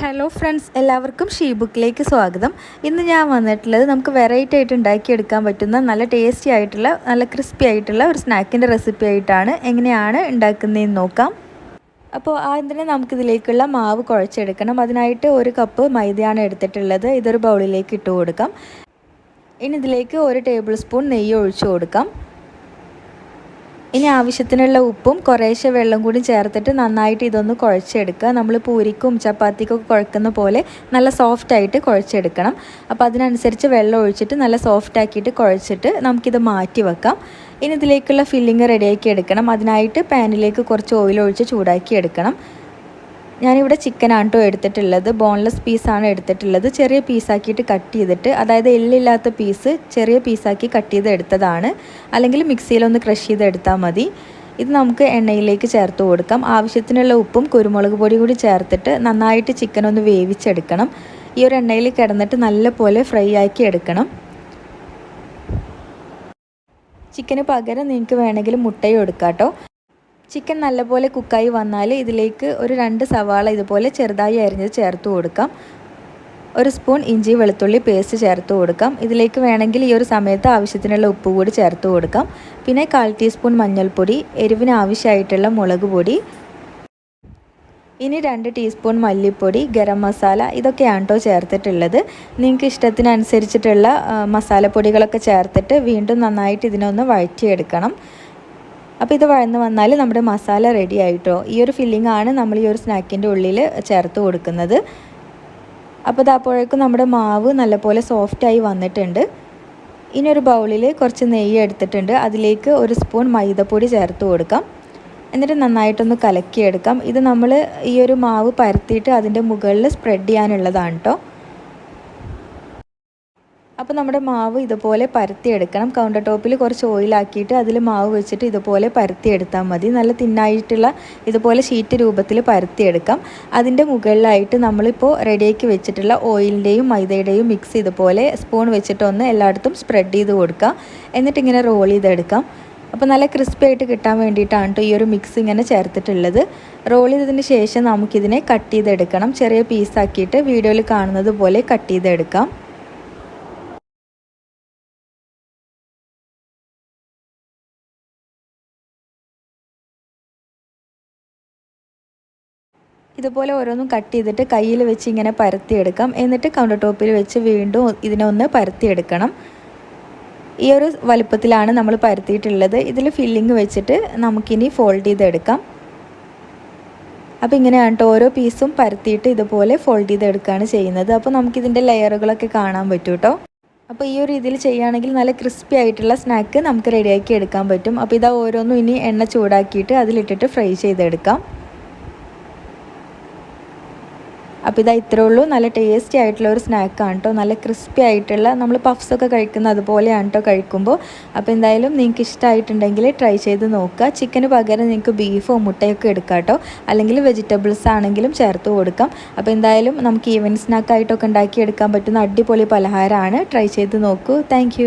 Hello friends, എല്ലാവർക്കും she ബുക്കിലേക്ക് സ്വാഗതം. ഇന്ന് ഞാൻ വന്നിട്ടുള്ളത് നമുക്ക് വെറൈറ്റി ആയിട്ട് ഉണ്ടാക്കിയെടുക്കാൻ പറ്റുന്ന നല്ല ടേസ്റ്റി ആയിട്ടുള്ള നല്ല ക്രിസ്പി ആയിട്ടുള്ള ഒരു സ്നാക്കിൻ്റെ റെസിപ്പി ആയിട്ടാണ്. എങ്ങനെയാണ് ഉണ്ടാക്കുന്നതെന്ന് നോക്കാം. അപ്പോൾ ആദ്യം തന്നെ നമുക്കിതിലേക്കുള്ള മാവ് കുഴച്ചെടുക്കണം. അതിനായിട്ട് 1 കപ്പ് മൈദയാണ് എടുത്തിട്ടുള്ളത്. ഇതൊരു ബൗളിലേക്ക് ഇട്ട് കൊടുക്കാം. ഇനി ഇതിലേക്ക് 1 ടേബിൾ സ്പൂൺ നെയ്യ് ഒഴിച്ചു കൊടുക്കാം. ഇനി ആവശ്യത്തിനുള്ള ഉപ്പും കുറേശ്ശെ വെള്ളം കൂടി ചേർത്തിട്ട് നന്നായിട്ട് ഇതൊന്ന് കുഴച്ചെടുക്കുക. നമ്മൾ പൂരിക്കും ചപ്പാത്തിക്കും കുഴക്കുന്ന പോലെ നല്ല സോഫ്റ്റായിട്ട് കുഴച്ചെടുക്കണം. അപ്പോൾ അതിനനുസരിച്ച് വെള്ളം ഒഴിച്ചിട്ട് നല്ല സോഫ്റ്റ് ആക്കിയിട്ട് കുഴച്ചിട്ട് നമുക്കിത് മാറ്റി വെക്കാം. ഇനി ഇതിലേക്കുള്ള ഫില്ലിങ് റെഡിയാക്കി എടുക്കണം. അതിനായിട്ട് പാനിലേക്ക് കുറച്ച് ഓയിൽ ഒഴിച്ച് ചൂടാക്കി എടുക്കണം. ഞാനിവിടെ ചിക്കനാണ് കേട്ടോ എടുത്തിട്ടുള്ളത്. ബോൺലെസ് പീസാണ് എടുത്തിട്ടുള്ളത്. ചെറിയ പീസാക്കിയിട്ട് കട്ട് ചെയ്തിട്ട്, അതായത് എല്ലില്ലാത്ത പീസ് ചെറിയ പീസാക്കി കട്ട് ചെയ്ത് എടുത്തതാണ്. അല്ലെങ്കിൽ മിക്സിയിലൊന്ന് ക്രഷ് ചെയ്തെടുത്താൽ മതി. ഇത് നമുക്ക് എണ്ണയിലേക്ക് ചേർത്ത് കൊടുക്കാം. ആവശ്യത്തിനുള്ള ഉപ്പും കുരുമുളക് പൊടി കൂടി ചേർത്തിട്ട് നന്നായിട്ട് ചിക്കൻ ഒന്ന് വേവിച്ചെടുക്കണം. ഈ ഒരു എണ്ണയിൽ കിടന്നിട്ട് നല്ലപോലെ ഫ്രൈ ആക്കി എടുക്കണം. ചിക്കന് പകരം നിങ്ങൾക്ക് വേണമെങ്കിൽ മുട്ടയും എടുക്കാം കേട്ടോ. ചിക്കൻ നല്ലപോലെ കുക്കായി വന്നാൽ ഇതിലേക്ക് ഒരു 2 സവാള ഇതുപോലെ ചെറുതായി അരിഞ്ഞത് ചേർത്ത് കൊടുക്കാം. 1 സ്പൂൺ ഇഞ്ചി വെളുത്തുള്ളി പേസ്റ്റ് ചേർത്ത് കൊടുക്കാം. ഇതിലേക്ക് വേണമെങ്കിൽ ഈ ഒരു സമയത്ത് ആവശ്യത്തിനുള്ള ഉപ്പ് കൂടി ചേർത്ത് കൊടുക്കാം. പിന്നെ 1/4 ടീസ്പൂൺ മഞ്ഞൾപ്പൊടി, എരിവിന് ആവശ്യമായിട്ടുള്ള മുളക് പൊടി, ഇനി 2 ടീസ്പൂൺ മല്ലിപ്പൊടി, ഗരം മസാല, ഇതൊക്കെയാണ് കേട്ടോ ചേർത്തിട്ടുള്ളത്. നിങ്ങൾക്ക് ഇഷ്ടത്തിനനുസരിച്ചിട്ടുള്ള മസാലപ്പൊടികളൊക്കെ ചേർത്തിട്ട് വീണ്ടും നന്നായിട്ട് ഇതിനൊന്ന് വഴറ്റിയെടുക്കണം. അപ്പോൾ ഇത് വഴന്ന് വന്നാൽ നമ്മുടെ മസാല റെഡി ആയിട്ടോ. ഈ ഒരു ഫില്ലിംഗ് ആണ് നമ്മൾ ഈ ഒരു സ്നാക്കിൻ്റെ ഉള്ളിൽ ചേർത്ത് കൊടുക്കുന്നത്. അപ്പോൾ ഇത് അപ്പോഴേക്കും നമ്മുടെ മാവ് നല്ലപോലെ സോഫ്റ്റായി വന്നിട്ടുണ്ട്. ഇനി ഒരു ബൗളിൽ കുറച്ച് നെയ്യ് എടുത്തിട്ടുണ്ട്. അതിലേക്ക് 1 സ്പൂൺ മൈദപ്പൊടി ചേർത്ത് കൊടുക്കാം. എന്നിട്ട് നന്നായിട്ടൊന്ന് കലക്കിയെടുക്കാം. ഇത് നമ്മൾ ഈ ഒരു മാവ് പരത്തിയിട്ട് അതിൻ്റെ മുകളിൽ സ്പ്രെഡ് ചെയ്യാനുള്ളതാണ് കേട്ടോ. അപ്പോൾ നമ്മുടെ മാവ് ഇതുപോലെ പരത്തിയെടുക്കണം. കൗണ്ടർ ടോപ്പിൽ കുറച്ച് ഓയിലാക്കിയിട്ട് അതിൽ മാവ് വെച്ചിട്ട് ഇതുപോലെ പരത്തിയെടുത്താൽ മതി. നല്ല തിന്നായിട്ടുള്ള ഇതുപോലെ ഷീറ്റ് രൂപത്തിൽ പരത്തിയെടുക്കാം. അതിൻ്റെ മുകളിലായിട്ട് നമ്മളിപ്പോൾ റെഡിയാക്കി വെച്ചിട്ടുള്ള ഓയിലിൻ്റെയും മൈദയുടെയും മിക്സ് ഇതുപോലെ സ്പൂൺ വെച്ചിട്ടൊന്ന് എല്ലായിടത്തും സ്പ്രെഡ് ചെയ്ത് കൊടുക്കാം. എന്നിട്ട് ഇങ്ങനെ റോൾ ചെയ്തെടുക്കാം. അപ്പോൾ നല്ല ക്രിസ്പി ആയിട്ട് കിട്ടാൻ വേണ്ടിയിട്ടാണ് കേട്ടോ ഈ ഒരു മിക്സ് ഇങ്ങനെ ചേർത്തിട്ടുള്ളത്. റോൾ ചെയ്തതിന് ശേഷം നമുക്കിതിനെ കട്ട് ചെയ്തെടുക്കണം. ചെറിയ പീസാക്കിയിട്ട് വീഡിയോയിൽ കാണുന്നത് പോലെ കട്ട് ചെയ്തെടുക്കാം. ഇതുപോലെ ഓരോന്നും കട്ട് ചെയ്തിട്ട് കയ്യിൽ വെച്ച് ഇങ്ങനെ പരത്തിയെടുക്കാം. എന്നിട്ട് കൗണ്ടർ ടോപ്പിൽ വെച്ച് വീണ്ടും ഇതിനൊന്ന് പരത്തിയെടുക്കണം. ഈ ഒരു വലുപ്പത്തിലാണ് നമ്മൾ പരത്തിയിട്ടുള്ളത്. ഇതിൽ ഫില്ലിങ് വെച്ചിട്ട് നമുക്കിനി ഫോൾഡ് ചെയ്തെടുക്കാം. അപ്പോൾ ഇങ്ങനെയാണ് കേട്ടോ ഓരോ പീസും പരത്തിയിട്ട് ഇതുപോലെ ഫോൾഡ് ചെയ്തെടുക്കുകയാണ് ചെയ്യുന്നത്. അപ്പോൾ നമുക്കിതിൻ്റെ ലെയറുകളൊക്കെ കാണാൻ പറ്റും കേട്ടോ. അപ്പോൾ ഈ ഒരു രീതിയിൽ ചെയ്യുകയാണെങ്കിൽ നല്ല ക്രിസ്പി ആയിട്ടുള്ള സ്നാക്ക് നമുക്ക് റെഡിയാക്കി എടുക്കാൻ പറ്റും. അപ്പോൾ ഇതാ ഓരോന്നും ഇനി എണ്ണ ചൂടാക്കിയിട്ട് അതിലിട്ടിട്ട് ഫ്രൈ ചെയ്തെടുക്കാം. അപ്പോൾ ഇതാ ഇത്രേ ഉള്ളൂ. നല്ല ടേസ്റ്റി ആയിട്ടുള്ള ഒരു സ്നാക്കാണ് കേട്ടോ. നല്ല ക്രിസ്പി ആയിട്ടുള്ള നമ്മൾ പഫ്സൊക്കെ കഴിക്കുന്ന അതുപോലെയാണ് കേട്ടോ കഴിക്കുമ്പോൾ. അപ്പോൾ എന്തായാലും നിങ്ങൾക്ക് ഇഷ്ടമായിട്ടുണ്ടെങ്കിൽ ട്രൈ ചെയ്ത് നോക്കുക. ചിക്കന് പകരം നിങ്ങൾക്ക് ബീഫോ മുട്ടയൊക്കെ എടുക്കാം കേട്ടോ. അല്ലെങ്കിൽ വെജിറ്റബിൾസ് ആണെങ്കിലും ചേർത്ത് കൊടുക്കാം. അപ്പോൾ എന്തായാലും നമുക്ക് ഈവനിങ് സ്നാക്കായിട്ടൊക്കെ ഉണ്ടാക്കിയെടുക്കാൻ പറ്റുന്ന അടിപൊളി പലഹാരമാണ്. ട്രൈ ചെയ്ത് നോക്കൂ. താങ്ക്